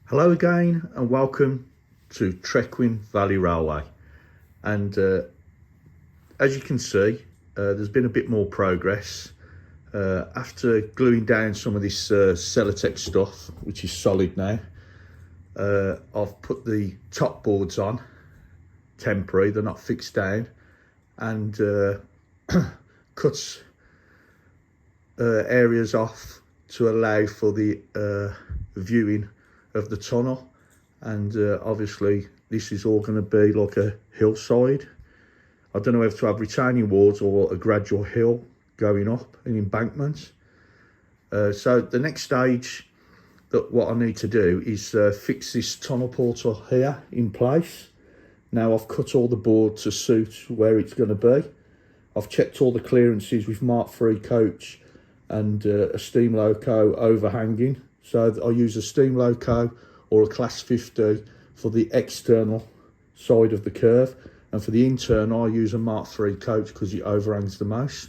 Hello again and welcome to Trecwn Valley Railway, and as you can see there's been a bit more progress after gluing down some of this Celotex stuff, which is solid now. I've put the top boards on temporary, they're not fixed down, and cuts areas off to allow for the viewing of the tunnel. And obviously this is all going to be like a hillside. I don't know whether to have retaining walls or a gradual hill going up, an embankment. So the next stage, that what I need to do is fix this tunnel portal here in place. Now I've cut all the board to suit where it's going to be. I've checked all the clearances with Mark III coach and a steam loco overhanging. So I use a steam loco or a class 50 for the external side of the curve, and for the internal I use a Mark III coach because it overhangs the most.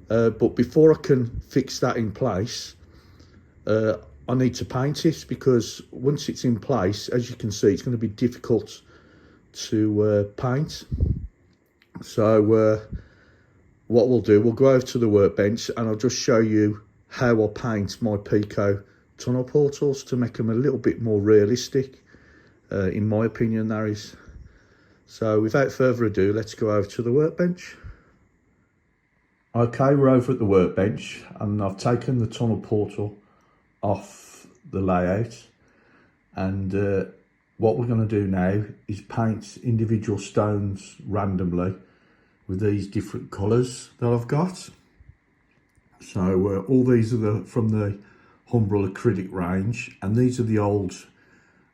But before I can fix that in place, I need to paint it, because once it's in place, as you can see, it's going to be difficult to paint. So what we'll do, we'll go over to the workbench and I'll just show you how I paint my Pecos tunnel portals to make them a little bit more realistic, in my opinion, that is. So without further ado, let's go over to the workbench. Okay, we're over at the workbench and I've taken the tunnel portal off the layout, and what we're going to do now is paint individual stones randomly with these different colours that I've got. So all these are from the Humbrol acrylic range, and these are the old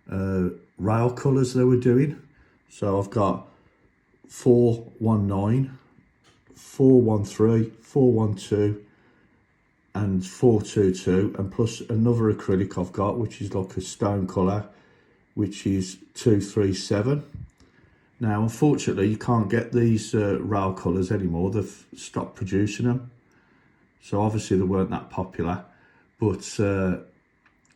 rail colours they were doing. So I've got 419, 413, 412 and 422, and plus another acrylic I've got which is like a stone colour, which is 237. Now unfortunately you can't get these rail colours anymore, they've stopped producing them, so obviously they weren't that popular. But the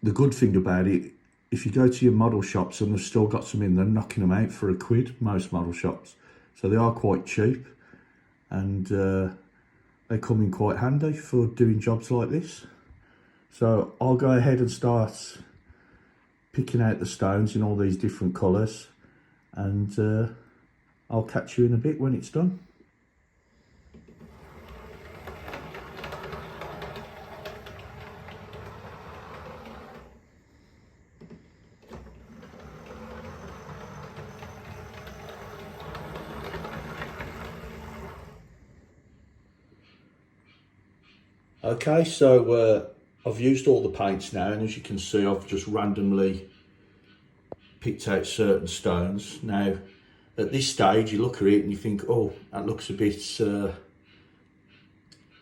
good thing about it, if you go to your model shops and they've still got some in, they're knocking them out for £1, most model shops. So they are quite cheap, and they come in quite handy for doing jobs like this. So I'll go ahead and start picking out the stones in all these different colours, and I'll catch you in a bit when it's done. Okay, so I've used all the paints now, and as you can see I've just randomly picked out certain stones. Now at this stage you look at it and you think, oh, that looks a bit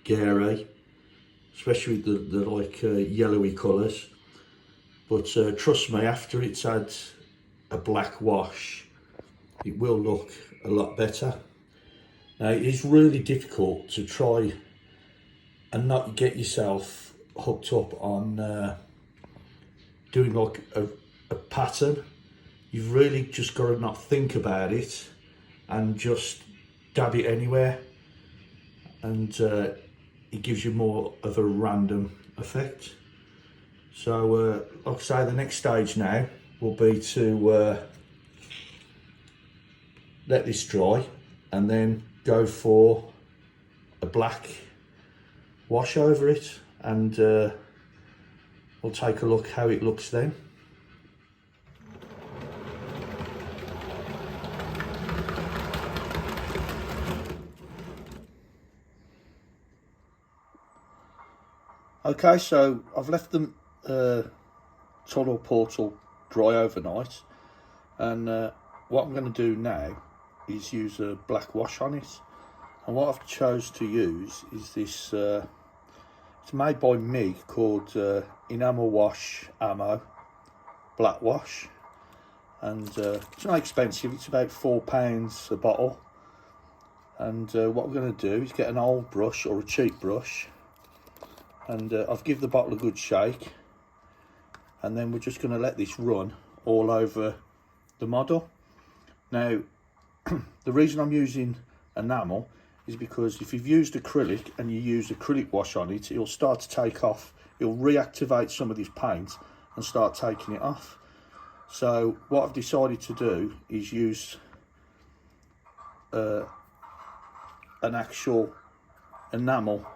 gary, especially with the like yellowy colours, but trust me, after it's had a black wash it will look a lot better. Now it is really difficult to try and not get yourself hooked up on doing like a pattern. You've really just got to not think about it and just dab it anywhere, and it gives you more of a random effect. So like I say, the next stage now will be to let this dry and then go for a black wash over it, and we'll take a look how it looks then. Okay, so I've left the tunnel portal dry overnight, and what I'm going to do now is use a black wash on it. And what I've chose to use is this, it's made by MIG, called Enamel Wash Ammo Black Wash, and it's not expensive, it's about £4 a bottle. And what we're going to do is get an old brush or a cheap brush, and I've given the bottle a good shake, and then we're just going to let this run all over the model. Now the reason I'm using enamel is because if you've used acrylic and you use acrylic wash on it, it'll start to take off, it'll reactivate some of this paint and start taking it off. So what I've decided to do is use an actual enamel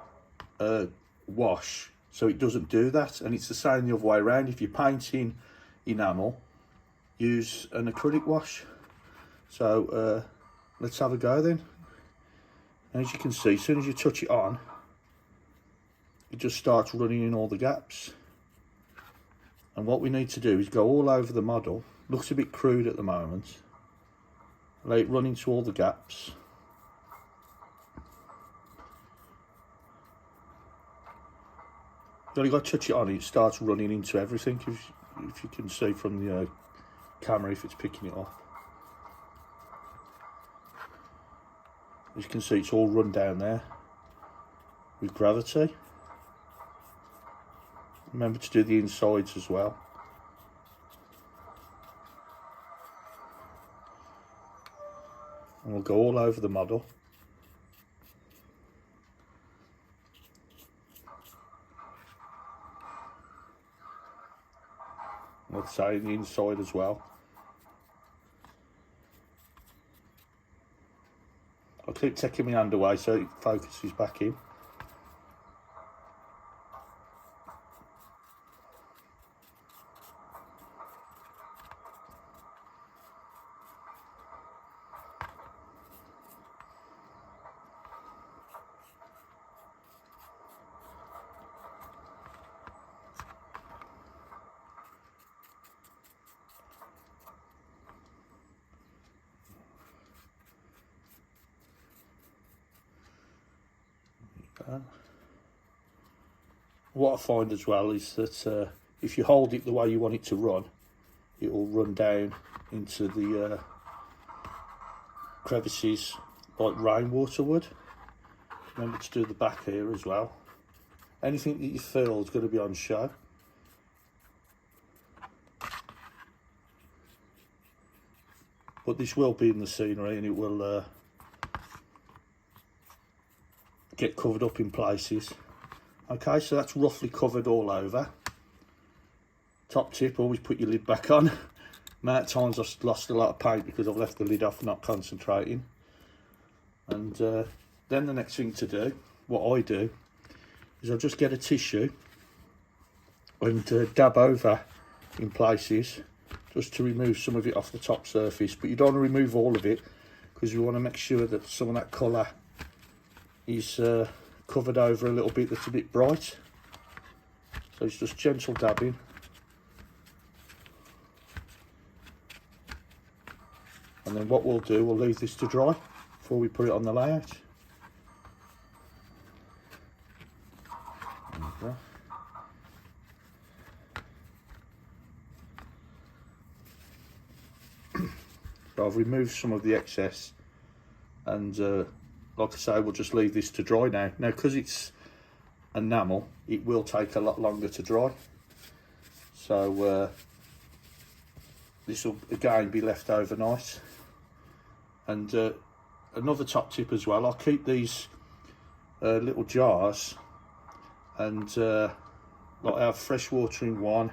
wash, so it doesn't do that. And it's the same the other way around. If you're painting enamel, use an acrylic wash. So let's have a go then. As you can see, as soon as you touch it on, it just starts running in all the gaps. And what we need to do is go all over the model. Looks a bit crude at the moment. Let it run into all the gaps. You only got to touch it on, it starts running into everything. If you can see from the camera, if it's picking it up. As you can see, it's all run down there with gravity. Remember to do the insides as well. And we'll go all over the model. Let's say the inside as well. I'll keep taking my hand away so it focuses back in. What I find as well is that if you hold it the way you want it to run, it will run down into the crevices like rainwater would. Remember to do the back here as well. Anything that you feel is going to be on show. But this will be in the scenery and it will get covered up in places. Okay, so that's roughly covered all over. Top tip, always put your lid back on. Amount of times I've lost a lot of paint because I've left the lid off, not concentrating. And then the next thing to do, what I do, is I'll just get a tissue and dab over in places just to remove some of it off the top surface. But you don't want to remove all of it because you want to make sure that some of that colour is covered over a little bit that's a bit bright. So it's just gentle dabbing. And then what we'll do, we'll leave this to dry before we put it on the layout. There we go. So I've removed some of the excess, and like I say, we'll just leave this to dry now. Now, because it's enamel, it will take a lot longer to dry. So this will again be left overnight. And another top tip as well, I'll keep these little jars, and like I have fresh water in one.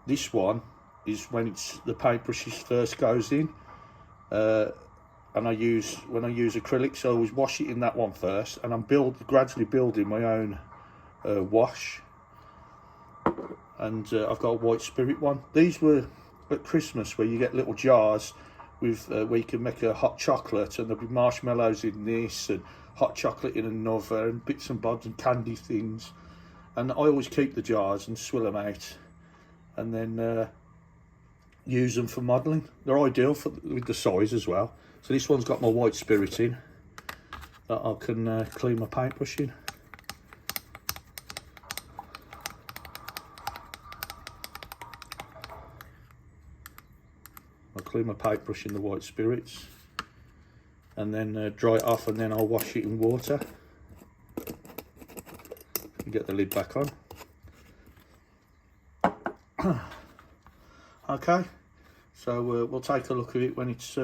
This one is when the paintbrushes first goes in. And when I use acrylics, I always wash it in that one first, and I'm gradually building my own wash. And I've got a white spirit one. These were at Christmas, where you get little jars with where you can make a hot chocolate, and there'll be marshmallows in this and hot chocolate in another, and bits and bobs and candy things. And I always keep the jars and swill them out, and then use them for modelling. They're ideal with the size as well. So this one's got my white spirit in that I can clean my paintbrush in. I'll clean my paintbrush in the white spirits and then dry it off, and then I'll wash it in water and get the lid back on. Okay, so we'll take a look at it when it's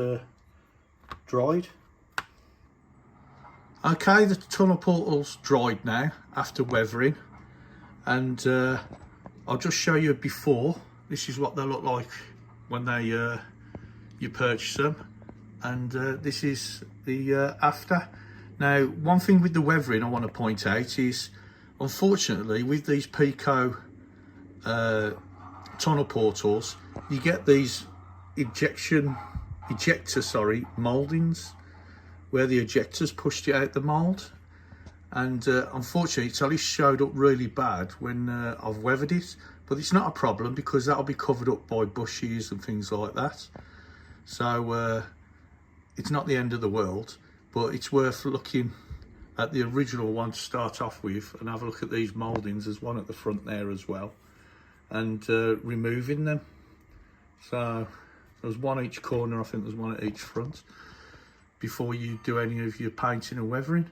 dried. Okay, the tunnel portal's dried now after weathering, and I'll just show you before. This is what they look like when they you purchase them, and this is the after. Now, one thing with the weathering I want to point out is, unfortunately, with these Pecos tunnel portals, you get these ejector mouldings, where the ejectors pushed out the mould, and unfortunately it's only showed up really bad when I've weathered it, but it's not a problem because that'll be covered up by bushes and things like that, so it's not the end of the world, but it's worth looking at the original one to start off with and have a look at these mouldings. There's one at the front there as well, and removing them. So there's one each corner, I think there's one at each front, before you do any of your painting and weathering.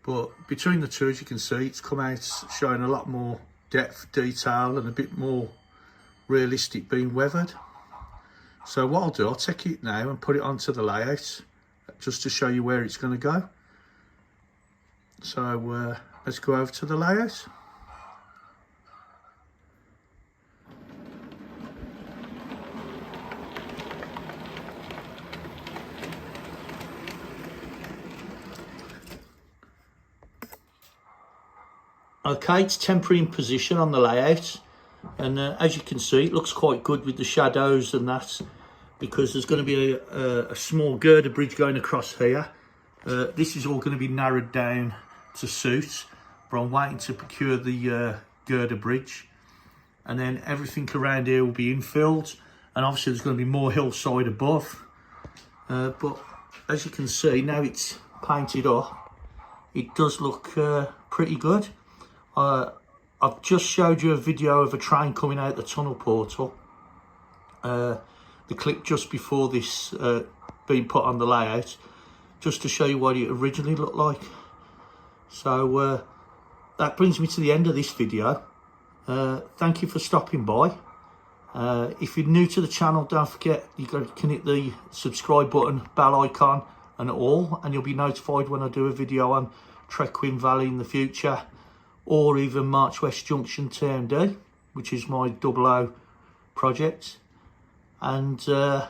But between the two, as you can see, it's come out showing a lot more depth, detail, and a bit more realistic being weathered. So what I'll do, I'll take it now and put it onto the layout just to show you where it's going to go. So let's go over to the layout. Okay, it's temporary in position on the layout, and as you can see, it looks quite good with the shadows and that, because there's going to be a small girder bridge going across here. This is all going to be narrowed down to suit, but I'm waiting to procure the girder bridge, and then everything around here will be infilled, and obviously there's going to be more hillside above. But as you can see, now it's painted up, it does look pretty good. I've just showed you a video of a train coming out the tunnel portal, the clip just before this being put on the layout, just to show you what it originally looked like. So that brings me to the end of this video. Thank you for stopping by. If you're new to the channel, don't forget you can hit the subscribe button, bell icon and all, and you'll be notified when I do a video on Trecwn Valley in the future, or even March West Junction TMD, which is my 00 project. And I'd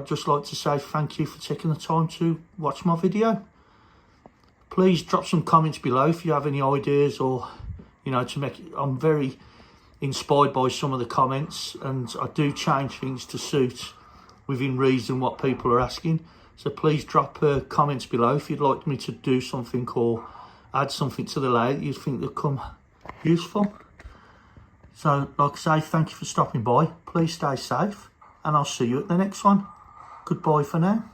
just like to say thank you for taking the time to watch my video. Please drop some comments below if you have any ideas, or to make it. I'm very inspired by some of the comments, and I do change things to suit within reason what people are asking. So please drop comments below if you'd like me to do something or add something to the layout you think that come useful. So like I say, thank you for stopping by. Please stay safe, and I'll see you at the next one. Goodbye for now.